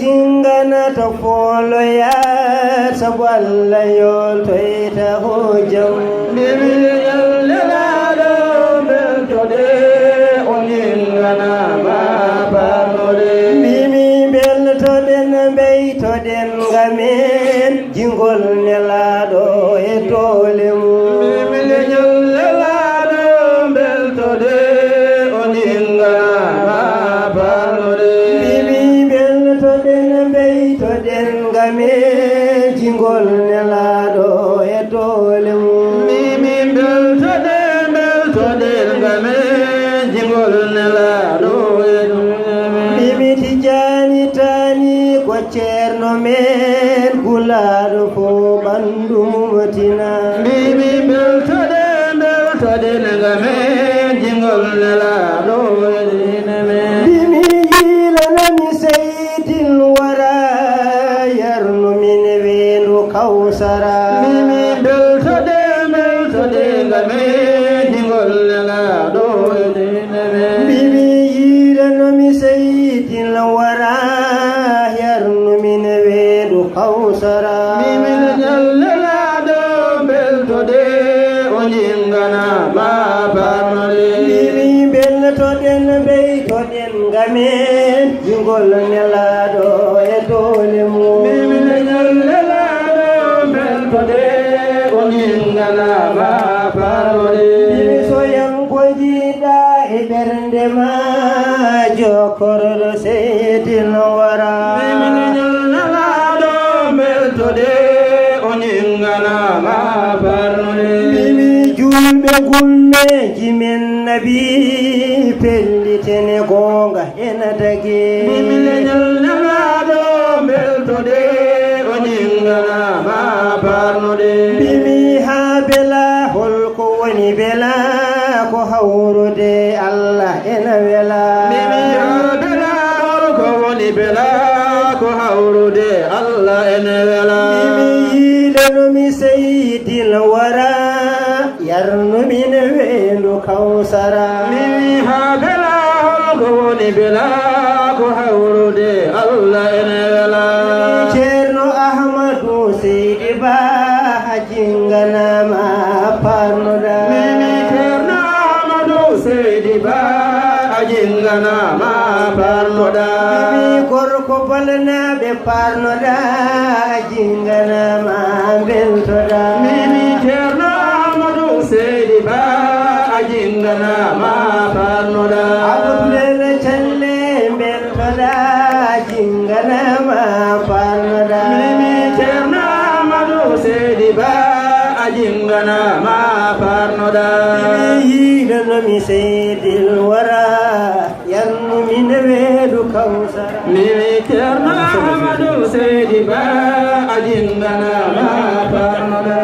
jingana to folo ya saballa yol to ita hojam bimile yallado beltode oningana ma parole bimi beltoden beytoden gamen jingol nelado e tolemu bimile yallado beltode oningana ma parole jingol nelado e dole mimi beltode ngame jingol nelado e mimi tijani tani ko cerno men gulado fo bandu mutina mimi beltode ngame jingol nelado e mimi yilana mi sayyidil wara kausara mimi beltode ngame jingol nelado mimi yirano mi sayyidil wara yarnu min wedu kausara mimi nelado beltode oningana ma parnole mimi beltode beytode ngame jingol nelado e dole mu mimi oningana ma parole bimi soyam gojida e bernde ma jokordo seydil wara bimi nelado beltode oningana ma parole bimi julbe gumme jimen nabi pellitene gonga ena dagi bimi nelado beltode oningana ma parnode bimi ha bela holko woni bela ko hawrude Allah ena wela bimi ha bela holko woni bela ko hawrude Allah ena wela bimi yidano mi sayyidil wara yarnu min welu kausara bimi ha bela holko woni bela ko hawrude Allah ena wela cerno ahmadu seydi ba jingana ma parnoda mimi cerno ahmadu seydi ba jingana ma parnoda mimi korko balna be parnoda jingana ma beltoda mimi cerno ahmadu seydi ba jingana ma parnoda abdul challe beltoda jingana ma parnoda mimi cerno ahmadu seydi ba jingana ma parnoda yidano mi seydil wara yannu min wedu kausara mimi cerno ahmadu seydi ba jingana ma parnoda